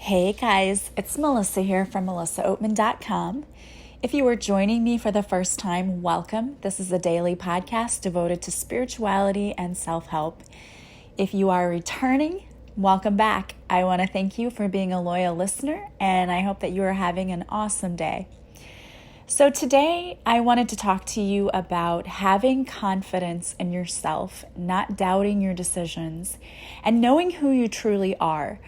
Hey guys, it's Melissa here from melissaoatman.com. If you are joining me for the first time, welcome. This is a daily podcast devoted to spirituality and self-help. If you are returning, welcome back. I want to thank you for being a loyal listener, and I hope that you are having an awesome day. So today, I wanted to talk to you about having confidence in yourself, not doubting your decisions, and knowing who you truly are.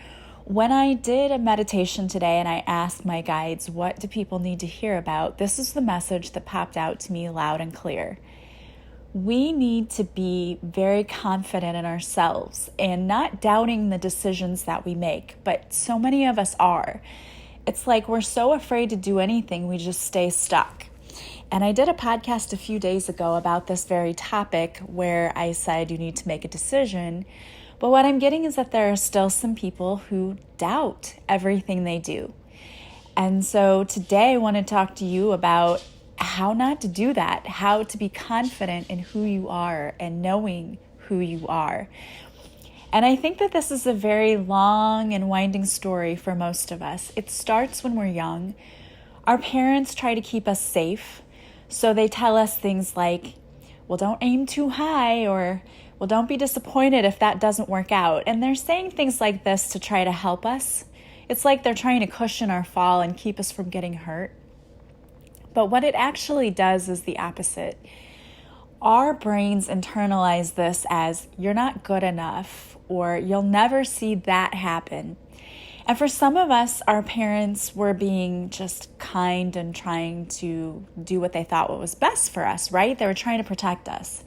When I did a meditation today and I asked my guides, what do people need to hear about? This is the message that popped out to me loud and clear. We need to be very confident in ourselves and not doubting the decisions that we make, but so many of us are. It's like we're so afraid to do anything, we just stay stuck. And I did a podcast a few days ago about this very topic where I said you need to make a decision. But what I'm getting is that there are still some people who doubt everything they do. And so today I want to talk to you about how not to do that, how to be confident in who you are and knowing who you are. And I think that this is a very long and winding story for most of us. It starts when we're young. Our parents try to keep us safe. So they tell us things like, well, don't aim too high, or well, don't be disappointed if that doesn't work out. And they're saying things like this to try to help us. It's like they're trying to cushion our fall and keep us from getting hurt. But what it actually does is the opposite. Our brains internalize this as you're not good enough, or you'll never see that happen. And for some of us, our parents were being just kind and trying to do what they thought was best for us, right? They were trying to protect us.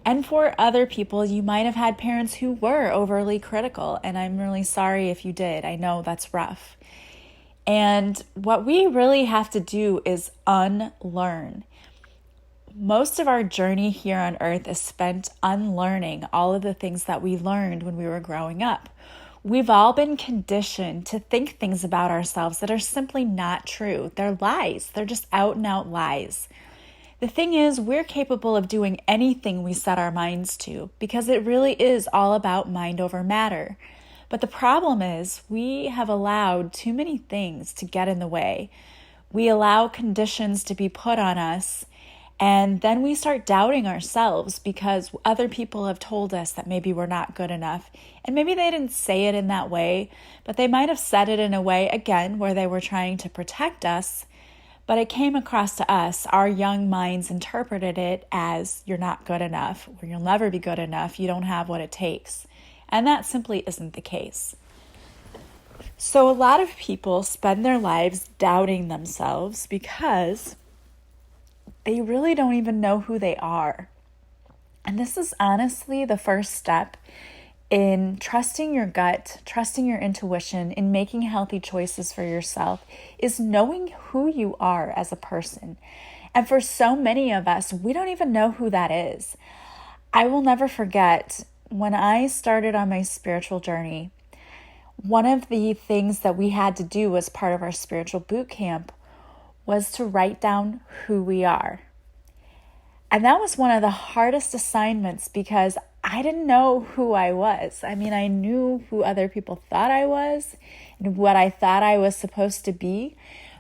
And for other people, you might have had parents who were overly critical, and I'm really sorry if you did. I know that's rough. And what we really have to do is unlearn. Most of our journey here on earth is spent unlearning all of the things that we learned when we were growing up. We've all been conditioned to think things about ourselves that are simply not true. They're lies. They're just out and out lies. The thing is, we're capable of doing anything we set our minds to because it really is all about mind over matter. But the problem is we have allowed too many things to get in the way. We allow conditions to be put on us, and then we start doubting ourselves because other people have told us that maybe we're not good enough. And maybe they didn't say it in that way, but they might have said it in a way, again, where they were trying to protect us. But it came across to us, our young minds interpreted it as you're not good enough, or you'll never be good enough, you don't have what it takes. And that simply isn't the case. So a lot of people spend their lives doubting themselves because they really don't even know who they are. And this is honestly the first step in trusting your gut, trusting your intuition, in making healthy choices for yourself, is knowing who you are as a person. And for so many of us, we don't even know who that is. I will never forget when I started on my spiritual journey, one of the things that we had to do as part of our spiritual boot camp was to write down who we are. And that was one of the hardest assignments because I didn't know who I was. I mean, I knew who other people thought I was and what I thought I was supposed to be.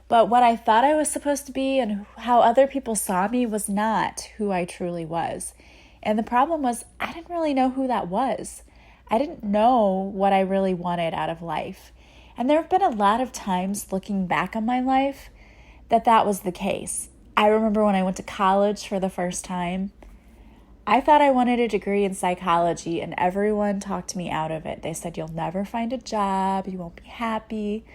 But what I thought I was supposed to be and how other people saw me was not who I truly was. And the problem was I didn't really know who that was. I didn't know what I really wanted out of life. And there have been a lot of times looking back on my life that was the case. I remember when I went to college for the first time, I thought I wanted a degree in psychology, and everyone talked me out of it. They said, you'll never find a job, you won't be happy.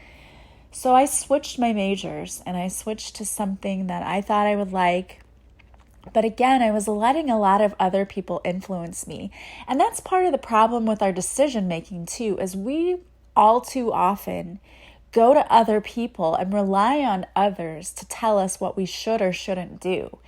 So I switched my majors, and I switched to something that I thought I would like. But again, I was letting a lot of other people influence me. And that's part of the problem with our decision making too, is we all too often go to other people and rely on others to tell us what we should or shouldn't do.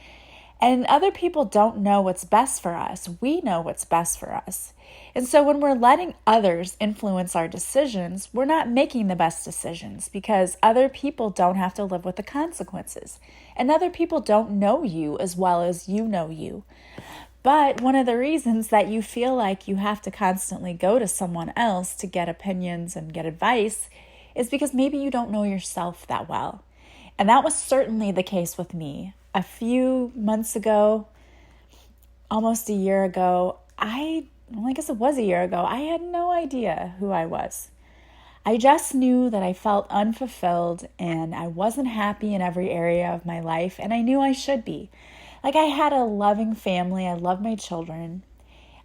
And other people don't know what's best for us. We know what's best for us. And so when we're letting others influence our decisions, we're not making the best decisions because other people don't have to live with the consequences. And other people don't know you as well as you know you. But one of the reasons that you feel like you have to constantly go to someone else to get opinions and get advice is because maybe you don't know yourself that well. And that was certainly the case with me. A few months ago, almost a year ago, I guess it was a year ago, I had no idea who I was. I just knew that I felt unfulfilled and I wasn't happy in every area of my life, and I knew I should be. Like, I had a loving family, I loved my children.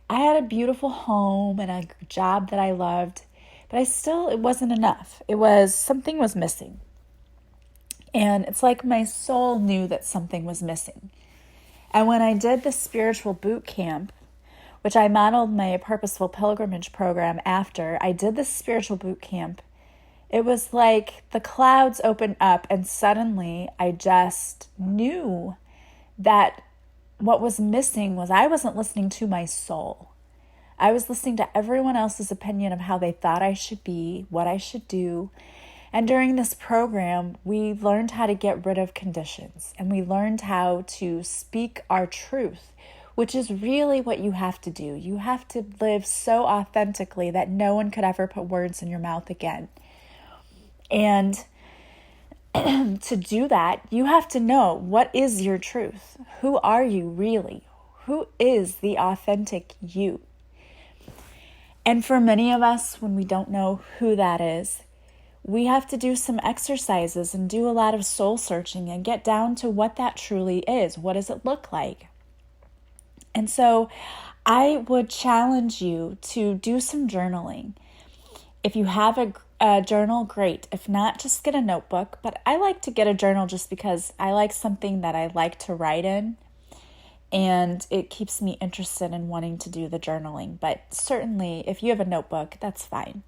I had a beautiful home and a job that I loved, but it wasn't enough. Something was missing. And it's like my soul knew that something was missing. And when I did the spiritual boot camp, which I modeled my purposeful pilgrimage program after, I did the spiritual boot camp. It was like the clouds opened up and suddenly I just knew that what was missing was I wasn't listening to my soul. I was listening to everyone else's opinion of how they thought I should be, what I should do. And during this program, we learned how to get rid of conditions and we learned how to speak our truth, which is really what you have to do. You have to live so authentically that no one could ever put words in your mouth again. And to do that, you have to know, what is your truth? Who are you really? Who is the authentic you? And for many of us, when we don't know who that is, we have to do some exercises and do a lot of soul searching and get down to what that truly is. What does it look like? And so I would challenge you to do some journaling. If you have a journal, great. If not, just get a notebook. But I like to get a journal just because I like something that I like to write in. And it keeps me interested in wanting to do the journaling. But certainly, if you have a notebook, that's fine.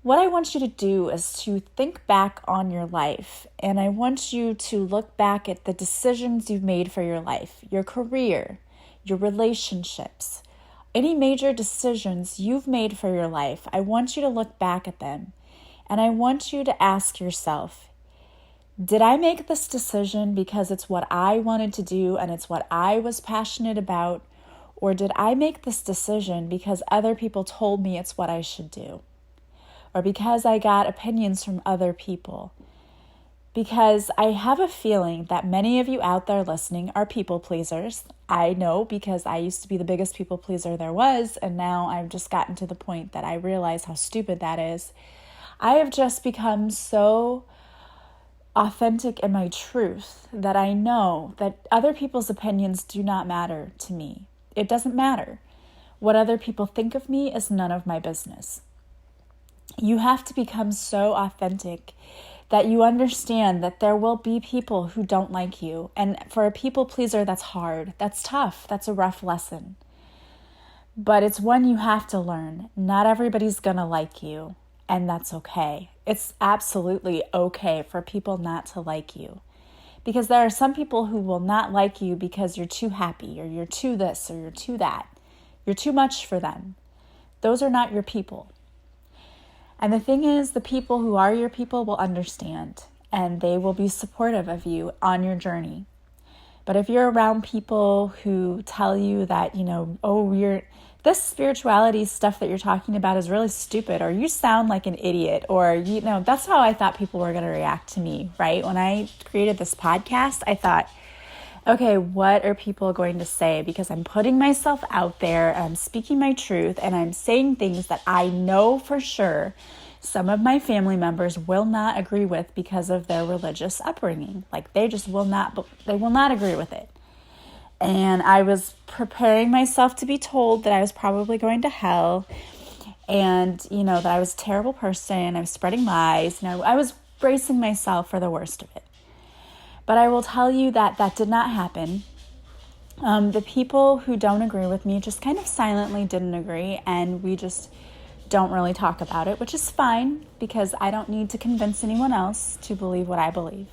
What I want you to do is to think back on your life. And I want you to look back at the decisions you've made for your life, your career, your relationships, any major decisions you've made for your life. I want you to look back at them. And I want you to ask yourself, did I make this decision because it's what I wanted to do and it's what I was passionate about? Or did I make this decision because other people told me it's what I should do? Or because I got opinions from other people? Because I have a feeling that many of you out there listening are people pleasers. I know, because I used to be the biggest people pleaser there was, and now I've just gotten to the point that I realize how stupid that is. I have just become so authentic in my truth that I know that other people's opinions do not matter to me. It doesn't matter. What other people think of me is none of my business. You have to become so authentic that you understand that there will be people who don't like you. And for a people pleaser, that's hard. That's tough. That's a rough lesson. But it's one you have to learn. Not everybody's going to like you, and that's okay. It's absolutely okay for people not to like you. Because there are some people who will not like you because you're too happy, or you're too this, or you're too that. You're too much for them. Those are not your people. And the thing is, the people who are your people will understand, and they will be supportive of you on your journey. But if you're around people who tell you that, this spirituality stuff that you're talking about is really stupid, or you sound like an idiot, or, that's how I thought people were going to react to me, right? When I created this podcast, I thought, okay, what are people going to say? Because I'm putting myself out there, I'm speaking my truth, and I'm saying things that I know for sure some of my family members will not agree with because of their religious upbringing. Like, they will not agree with it. And I was preparing myself to be told that I was probably going to hell, and, that I was a terrible person, I was spreading lies, I was bracing myself for the worst of it. But I will tell you that that did not happen. The people who don't agree with me just kind of silently didn't agree, and we just don't really talk about it, which is fine, because I don't need to convince anyone else to believe what I believe,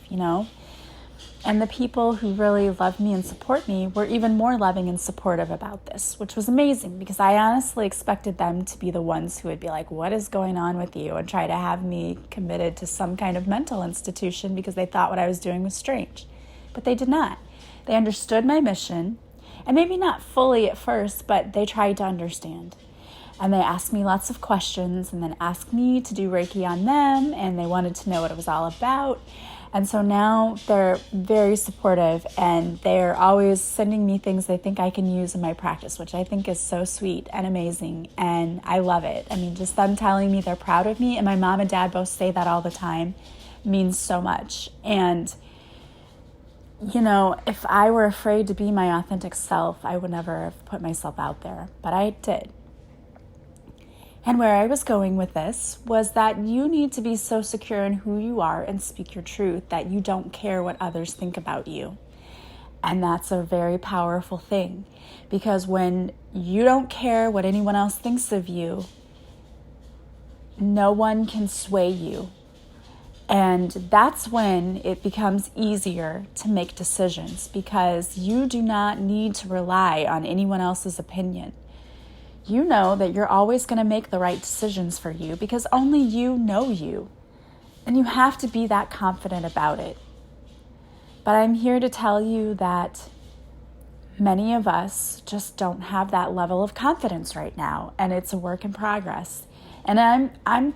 And the people who really love me and support me were even more loving and supportive about this, which was amazing, because I honestly expected them to be the ones who would be like, what is going on with you? And try to have me committed to some kind of mental institution because they thought what I was doing was strange. But they did not. They understood my mission, and maybe not fully at first, but they tried to understand. And they asked me lots of questions and then asked me to do Reiki on them, and they wanted to know what it was all about. And so now they're very supportive, and they're always sending me things they think I can use in my practice, which I think is so sweet and amazing, and I love it. I mean, just them telling me they're proud of me, and my mom and dad both say that all the time, means so much. And, you know, if I were afraid to be my authentic self, I would never have put myself out there, but I did. And where I was going with this was that you need to be so secure in who you are and speak your truth that you don't care what others think about you. And that's a very powerful thing, because when you don't care what anyone else thinks of you, no one can sway you. And that's when it becomes easier to make decisions, because you do not need to rely on anyone else's opinion. You know that you're always going to make the right decisions for you because only you know you. And you have to be that confident about it. But I'm here to tell you that many of us just don't have that level of confidence right now. And it's a work in progress. And I'm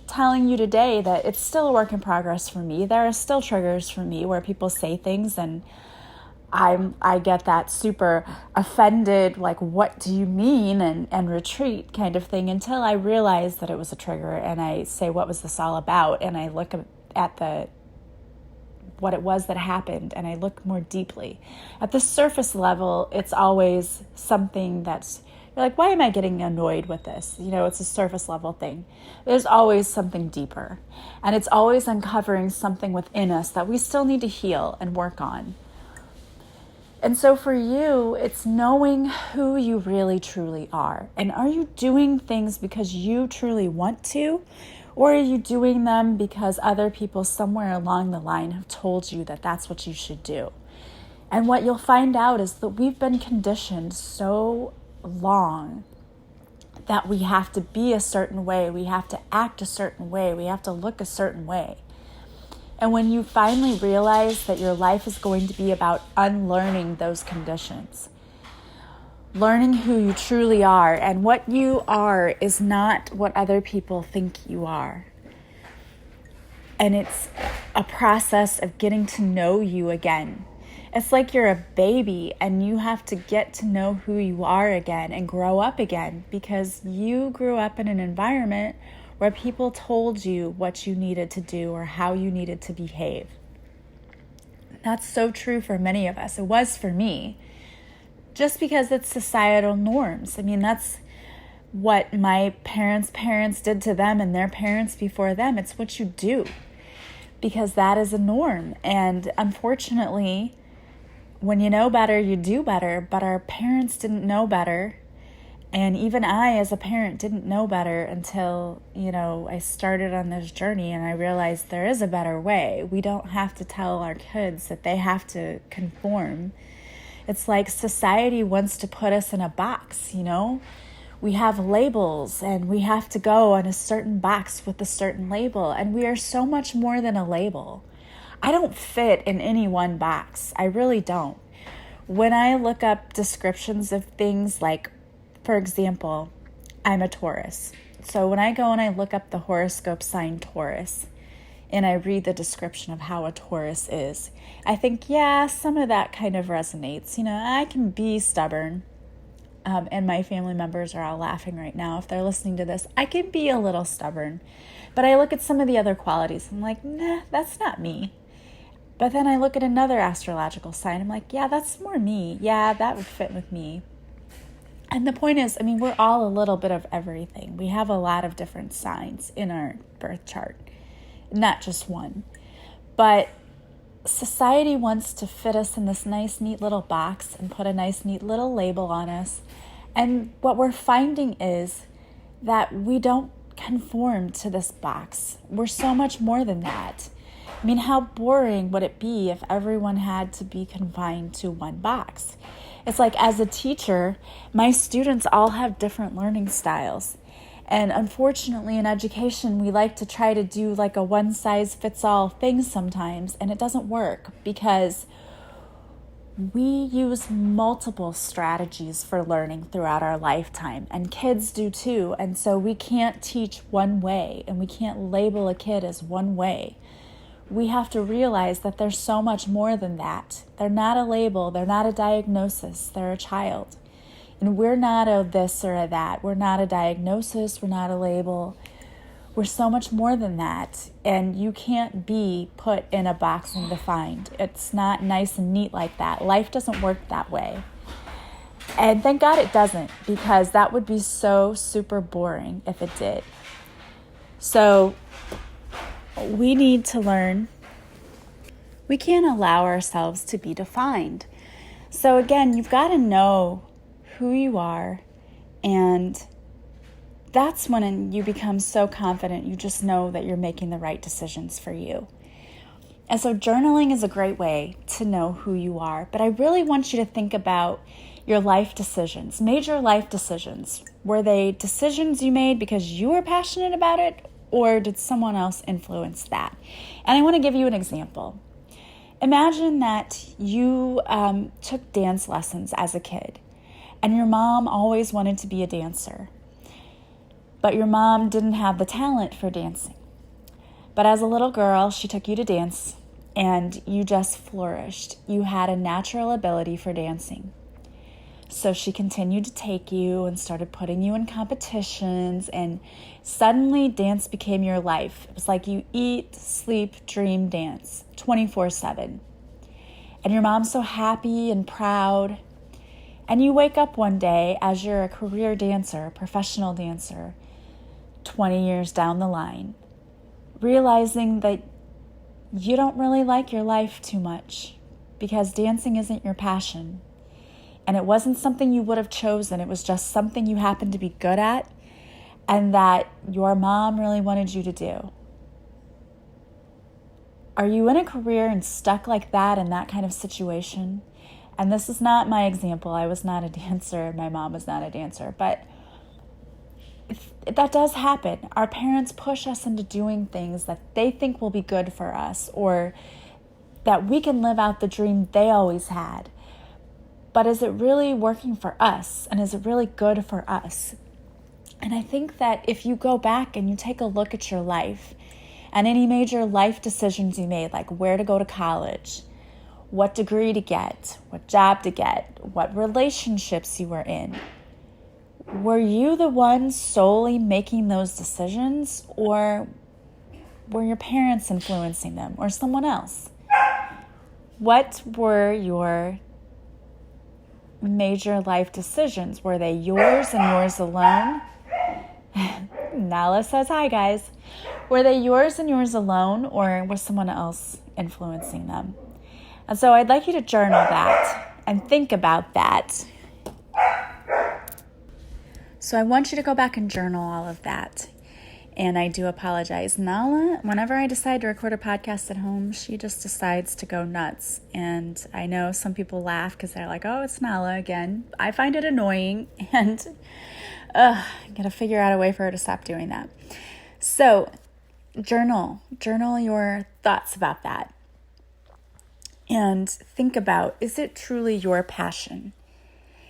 telling you today that it's still a work in progress for me. There are still triggers for me where people say things and I get that super offended, like, what do you mean, and retreat kind of thing, until I realize that it was a trigger, and I say, what was this all about? And I look at what it was that happened, and I look more deeply. At the surface level, it's always something that's, you're like, why am I getting annoyed with this? You know, it's a surface level thing. There's always something deeper, and it's always uncovering something within us that we still need to heal and work on. And so for you, it's knowing who you really truly are. And are you doing things because you truly want to? Or are you doing them because other people somewhere along the line have told you that that's what you should do? And what you'll find out is that we've been conditioned so long that we have to be a certain way, we have to act a certain way, we have to look a certain way. And when you finally realize that your life is going to be about unlearning those conditions, learning who you truly are, and what you are is not what other people think you are. And it's a process of getting to know you again. It's like you're a baby and you have to get to know who you are again and grow up again, because you grew up in an environment where people told you what you needed to do or how you needed to behave. That's so true for many of us. It was for me, just because it's societal norms. I mean, that's what my parents did to them and their parents before them. It's what you do, because that is a norm. And unfortunately, when you know better, you do better. But our parents didn't know better. And even I, as a parent, didn't know better until, I started on this journey and I realized there is a better way. We don't have to tell our kids that they have to conform. It's like society wants to put us in a box, We have labels and we have to go in a certain box with a certain label. And we are so much more than a label. I don't fit in any one box. I really don't. When I look up descriptions of things like, for example, I'm a Taurus. So when I go and I look up the horoscope sign Taurus and I read the description of how a Taurus is, I think, yeah, some of that kind of resonates. I can be stubborn. And my family members are all laughing right now if they're listening to this. I can be a little stubborn. But I look at some of the other qualities and I'm like, nah, that's not me. But then I look at another astrological sign. I'm like, yeah, that's more me. Yeah, that would fit with me. And the point is, we're all a little bit of everything. We have a lot of different signs in our birth chart, not just one. But society wants to fit us in this nice, neat little box and put a nice, neat little label on us. And what we're finding is that we don't conform to this box. We're so much more than that. How boring would it be if everyone had to be confined to one box? It's like, as a teacher, my students all have different learning styles. And unfortunately, in education, we like to try to do like a one-size-fits-all thing sometimes, and it doesn't work because We use multiple strategies for learning throughout our lifetime, and kids do too. And so we can't teach one way, and we can't label a kid as one way. We have to realize that there's so much more than that. They're not a label, they're not a diagnosis, they're a child. And we're not a this or a that. We're not a diagnosis, we're not a label. We're so much more than that, and you can't be put in a box and defined. It's not nice and neat like that. Life doesn't work that way. And thank God it doesn't, because that would be so super boring if it did. So we need to learn. We can't allow ourselves to be defined. So again, you've got to know who you are, and that's when you become so confident. You just know that you're making the right decisions for you. And so journaling is a great way to know who you are. But I really want you to think about your life decisions, major life decisions. Were they decisions you made because you were passionate about it, or did someone else influence that? And I want to give you an example. Imagine that you took dance lessons as a kid, and your mom always wanted to be a dancer. But your mom didn't have the talent for dancing. But as a little girl, she took you to dance, and you just flourished. You had a natural ability for dancing. So she continued to take you and started putting you in competitions, and suddenly dance became your life. It was like you eat, sleep, dream, dance 24/7. And your mom's so happy and proud. And you wake up one day as you're a career dancer, a professional dancer, 20 years down the line, realizing that you don't really like your life too much because dancing isn't your passion. And it wasn't something you would have chosen. It was just something you happened to be good at and that your mom really wanted you to do. Are you in a career and stuck like that in that kind of situation? And this is not my example. I was not a dancer. My mom was not a dancer. But that does happen. Our parents push us into doing things that they think will be good for us, or that we can live out the dream they always had. But is it really working for us? And is it really good for us? And I think that if you go back and you take a look at your life and any major life decisions you made, like where to go to college, what degree to get, what job to get, what relationships you were in, were you the one solely making those decisions, or were your parents influencing them, or someone else? What were your major life decisions? Were they yours and yours alone? Nala says hi, guys. Were they yours and yours alone, or was someone else influencing them? And so I'd like you to journal that and think about that. So I want you to go back and journal all of that. And I do apologize. Nala, whenever I decide to record a podcast at home, she just decides to go nuts. And I know some people laugh because they're like, oh, it's Nala again. I find it annoying, and I gotta figure out a way for her to stop doing that. So journal your thoughts about that. And think about, is it truly your passion?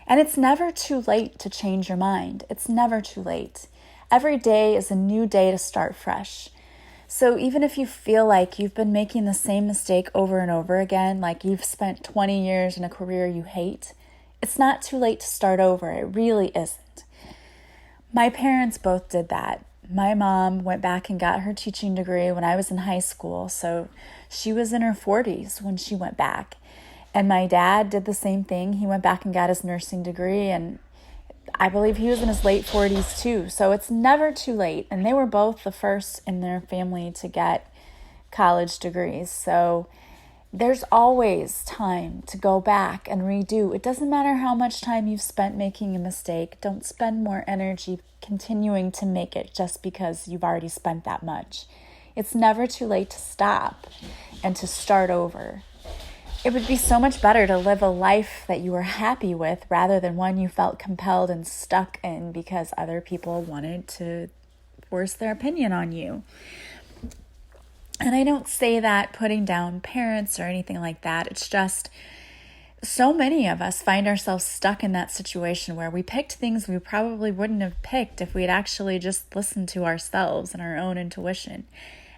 And it's never too late to change your mind. It's never too late. Every day is a new day to start fresh. So even if you feel like you've been making the same mistake over and over again, like you've spent 20 years in a career you hate, it's not too late to start over. It really isn't. My parents both did that. My mom went back and got her teaching degree when I was in high school, so she was in her 40s when she went back. And my dad did the same thing. He went back and got his nursing degree, and I believe he was in his late 40s too. So it's never too late. And they were both the first in their family to get college degrees. So there's always time to go back and redo. It doesn't matter how much time you've spent making a mistake. Don't spend more energy continuing to make it just because you've already spent that much. It's never too late to stop and to start over. It would be so much better to live a life that you were happy with rather than one you felt compelled and stuck in because other people wanted to force their opinion on you. And I don't say that putting down parents or anything like that. It's just so many of us find ourselves stuck in that situation where we picked things we probably wouldn't have picked if we had actually just listened to ourselves and our own intuition.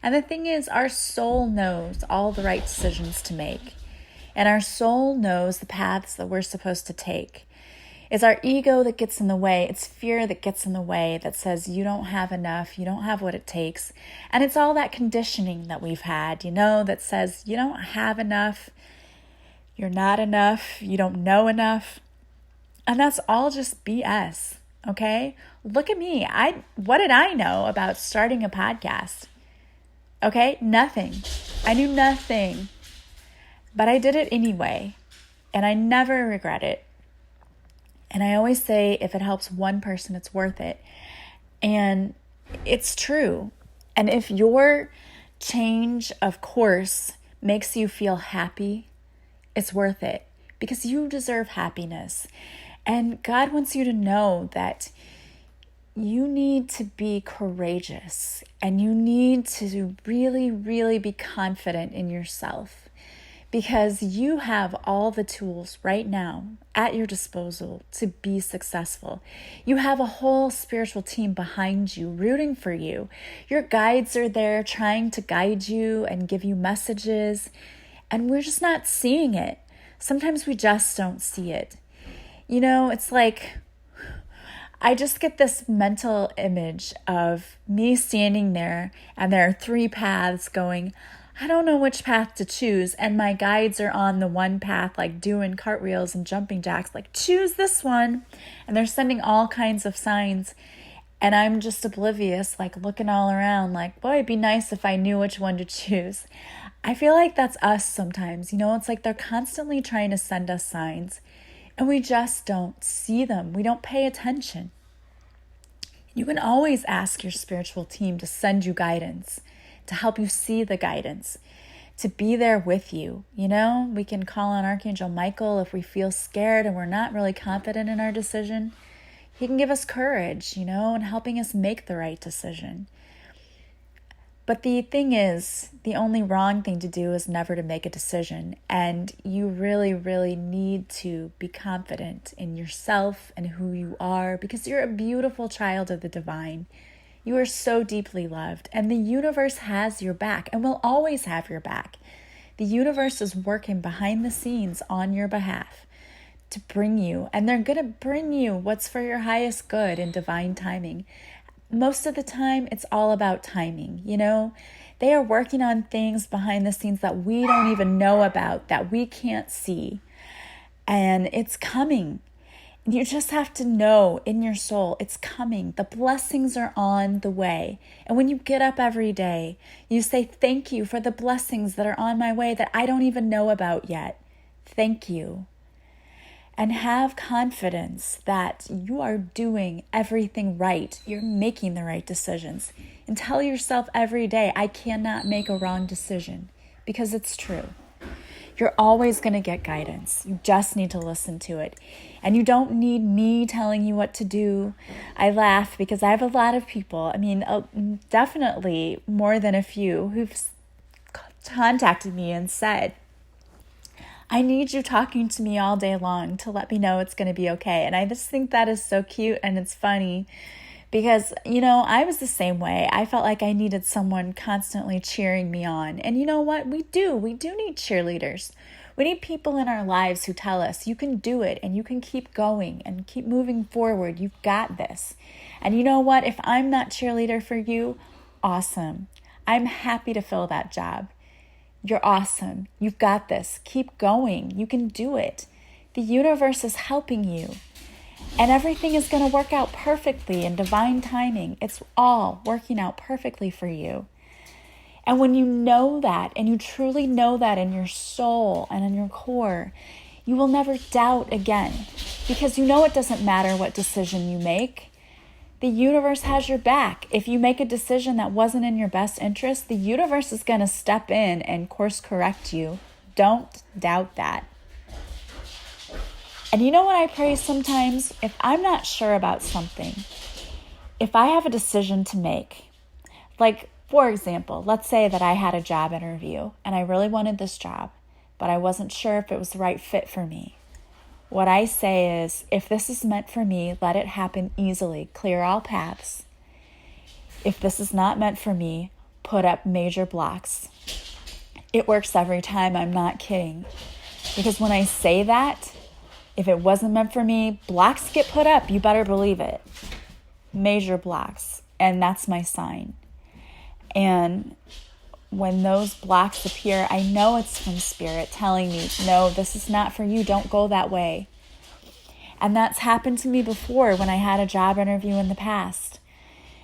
And the thing is, our soul knows all the right decisions to make. And our soul knows the paths that we're supposed to take. It's our ego that gets in the way. It's fear that gets in the way, that says you don't have enough, you don't have what it takes. And it's all that conditioning that we've had, that says you don't have enough, you're not enough, you don't know enough. And that's all just BS, okay? Look at me. What did I know about starting a podcast? Okay, nothing. I knew nothing. But I did it anyway, and I never regret it. And I always say, if it helps one person, it's worth it. And it's true. And if your change of course makes you feel happy, it's worth it, because you deserve happiness. And God wants you to know that you need to be courageous, and you need to really, really be confident in yourself, because you have all the tools right now at your disposal to be successful. You have a whole spiritual team behind you, rooting for you. Your guides are there trying to guide you and give you messages, and we're just not seeing it. Sometimes we just don't see it. It's like, I just get this mental image of me standing there, and there are 3 paths going, I don't know which path to choose. And my guides are on the one path, like doing cartwheels and jumping jacks, like, choose this one. And they're sending all kinds of signs. And I'm just oblivious, like looking all around, like, boy, it'd be nice if I knew which one to choose. I feel like that's us sometimes. It's like they're constantly trying to send us signs, and we just don't see them. We don't pay attention. You can always ask your spiritual team to send you guidance, to help you see the guidance, to be there with you. We can call on Archangel Michael if we feel scared and we're not really confident in our decision. He can give us courage, and helping us make the right decision. But the thing is, the only wrong thing to do is never to make a decision. And you really, really need to be confident in yourself and who you are, because you're a beautiful child of the divine. You are so deeply loved, and the universe has your back and will always have your back. The universe is working behind the scenes on your behalf to bring you, and they're going to bring you what's for your highest good in divine timing. Most of the time, it's all about timing. They are working on things behind the scenes that we don't even know about, that we can't see. And it's coming. You just have to know in your soul, it's coming. The blessings are on the way. And when you get up every day, you say, thank you for the blessings that are on my way that I don't even know about yet. Thank you. And have confidence that you are doing everything right. You're making the right decisions. And tell yourself every day, I cannot make a wrong decision, because it's true. You're always going to get guidance. You just need to listen to it. And you don't need me telling you what to do. I laugh because I have a lot of people, definitely more than a few, who've contacted me and said, I need you talking to me all day long to let me know it's going to be okay. And I just think that is so cute, and it's funny because, I was the same way. I felt like I needed someone constantly cheering me on. And you know what? We do need cheerleaders. We need people in our lives who tell us, you can do it, and you can keep going and keep moving forward. You've got this. And you know what? If I'm that cheerleader for you, awesome. I'm happy to fill that job. You're awesome. You've got this. Keep going. You can do it. The universe is helping you. And everything is going to work out perfectly in divine timing. It's all working out perfectly for you. And when you know that, and you truly know that in your soul and in your core, you will never doubt again, because you know it doesn't matter what decision you make. The universe has your back. If you make a decision that wasn't in your best interest, the universe is going to step in and course correct you. Don't doubt that. And you know what I pray sometimes? If I'm not sure about something, if I have a decision to make, like, for example, let's say that I had a job interview and I really wanted this job, but I wasn't sure if it was the right fit for me. What I say is, if this is meant for me, let it happen easily. Clear all paths. If this is not meant for me, put up major blocks. It works every time, I'm not kidding. Because when I say that, if it wasn't meant for me, blocks get put up, you better believe it. Major blocks, and that's my sign. And when those blocks appear, I know it's from Spirit telling me, no, this is not for you, don't go that way. And that's happened to me before when I had a job interview in the past.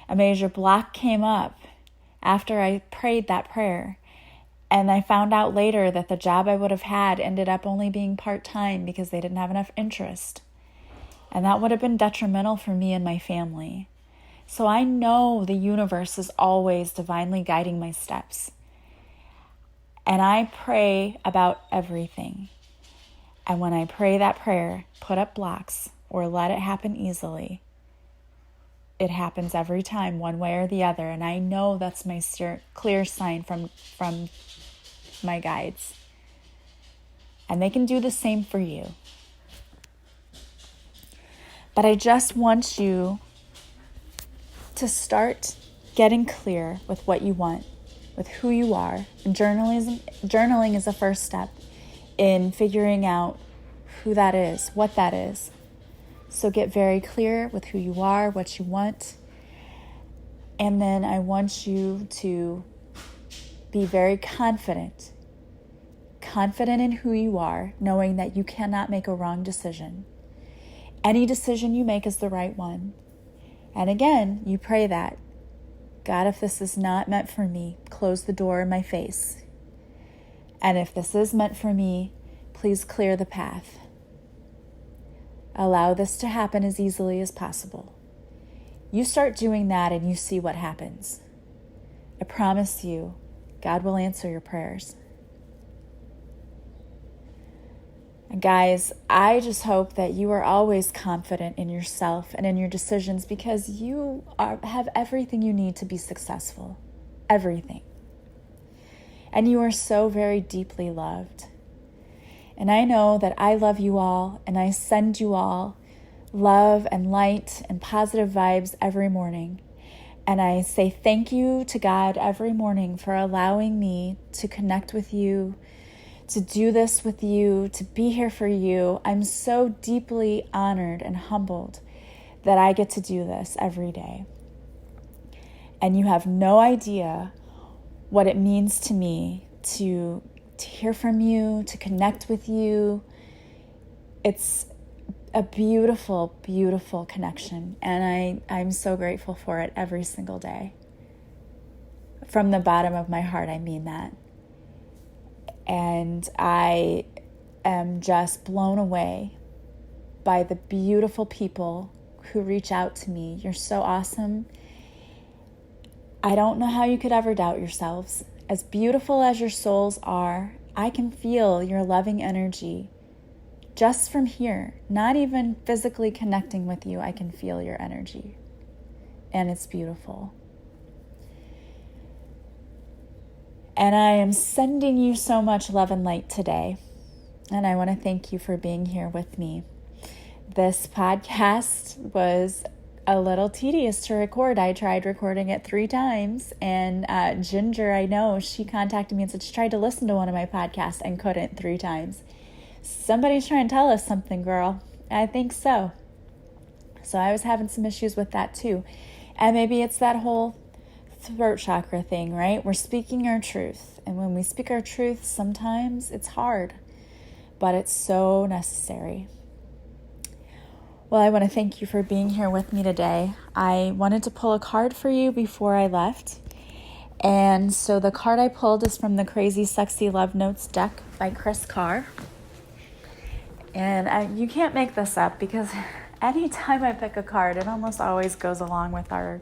A major block came up after I prayed that prayer. And I found out later that the job I would have had ended up only being part-time because they didn't have enough interest. And that would have been detrimental for me and my family. So I know the universe is always divinely guiding my steps. And I pray about everything. And when I pray that prayer, put up blocks or let it happen easily, it happens every time, one way or the other. And I know that's my clear sign from my guides. And they can do the same for you. But I just want you to start getting clear with what you want, with who you are. And journaling is a first step in figuring out who that is, what that is. So get very clear with who you are, what you want. And then I want you to be very confident in who you are, knowing that you cannot make a wrong decision. Any decision you make is the right one. And again, you pray that, God, if this is not meant for me, close the door in my face. And if this is meant for me, please clear the path. Allow this to happen as easily as possible. You start doing that and you see what happens. I promise you, God will answer your prayers. And guys, I just hope that you are always confident in yourself and in your decisions because you have everything you need to be successful. Everything. And you are so very deeply loved. And I know that I love you all and I send you all love and light and positive vibes every morning. And I say thank you to God every morning for allowing me to connect with you, to do this with you, to be here for you. I'm so deeply honored and humbled that I get to do this every day. And you have no idea what it means to me to hear from you, to connect with you. It's a beautiful, beautiful connection. And I'm so grateful for it every single day. From the bottom of my heart, I mean that. And I am just blown away by the beautiful people who reach out to me. You're so awesome. I don't know how you could ever doubt yourselves. As beautiful as your souls are, I can feel your loving energy just from here. Not even physically connecting with you, I can feel your energy. And it's beautiful. And I am sending you so much love and light today. And I want to thank you for being here with me. This podcast was a little tedious to record. I tried recording it 3 times. And Ginger, I know, she contacted me and said she tried to listen to one of my podcasts and couldn't 3 times. Somebody's trying to tell us something, girl. I think so. So I was having some issues with that too. And maybe it's that whole throat chakra thing, right? We're speaking our truth. And when we speak our truth, sometimes it's hard, but it's so necessary. Well, I want to thank you for being here with me today. I wanted to pull a card for you before I left. And so the card I pulled is from the Crazy Sexy Love Notes deck by Chris Carr. And you can't make this up because anytime I pick a card, it almost always goes along with our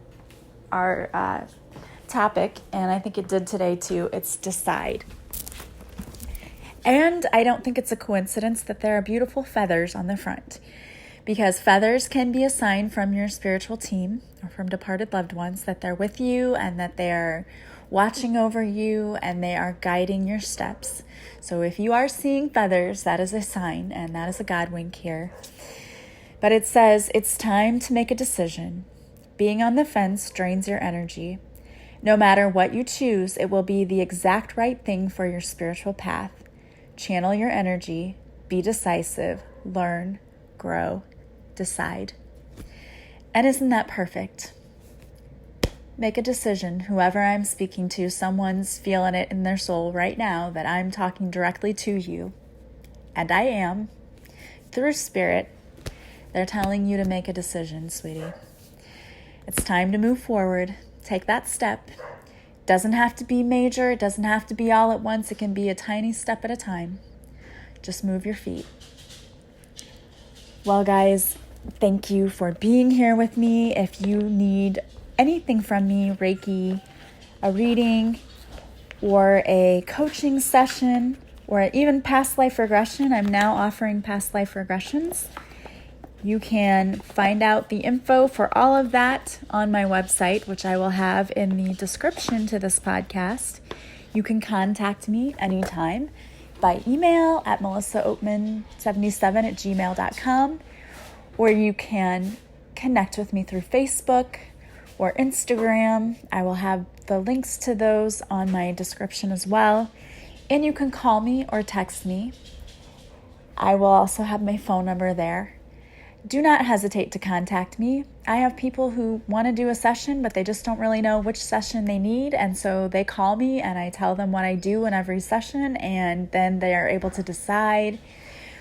topic. And I think it did today too. It's decide. And I don't think it's a coincidence that there are beautiful feathers on the front. Because feathers can be a sign from your spiritual team or from departed loved ones that they're with you and that they're watching over you, and they are guiding your steps. So if you are seeing feathers, that is a sign, and that is a God wink here. But it says it's time to make a decision. Being on the fence drains your energy. No matter what you choose, it will be the exact right thing for your spiritual path. Channel your energy, be decisive, learn, grow, decide. And isn't that perfect? Make a decision. Whoever I'm speaking to, someone's feeling it in their soul right now that I'm talking directly to you. And I am. Through spirit, they're telling you to make a decision, sweetie. It's time to move forward. Take that step. Doesn't have to be major. It doesn't have to be all at once. It can be a tiny step at a time. Just move your feet. Well, guys, thank you for being here with me. If you need anything from me, Reiki, a reading, or a coaching session, or even past life regression, I'm now offering past life regressions. You can find out the info for all of that on my website, which I will have in the description to this podcast. You can contact me anytime by email at melissaoatman77@gmail.com, or you can connect with me through Facebook or Instagram. I will have the links to those on my description as well. And you can call me or text me. I will also have my phone number there. Do not hesitate to contact me. I have people who want to do a session, but they just don't really know which session they need. And so they call me and I tell them what I do in every session, and then they are able to decide.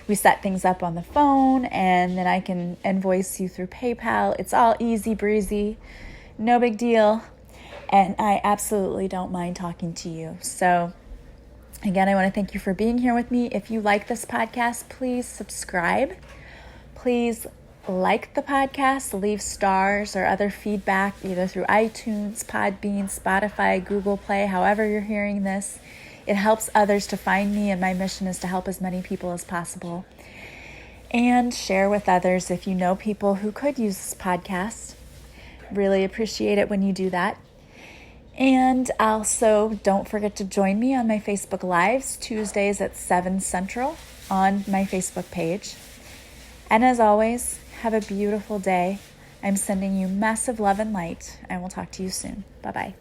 We set things up on the phone, and then I can invoice you through PayPal. It's all easy breezy. No big deal. And I absolutely don't mind talking to you. So again, I want to thank you for being here with me. If you like this podcast, please subscribe. Please like the podcast, leave stars or other feedback either through iTunes, Podbean, Spotify, Google Play, however you're hearing this. It helps others to find me, and my mission is to help as many people as possible. And share with others if you know people who could use this podcast. Really appreciate it when you do that. And also, don't forget to join me on my Facebook Lives, Tuesdays at 7 Central on my Facebook page. And as always, have a beautiful day. I'm sending you massive love and light. I will talk to you soon. Bye-bye.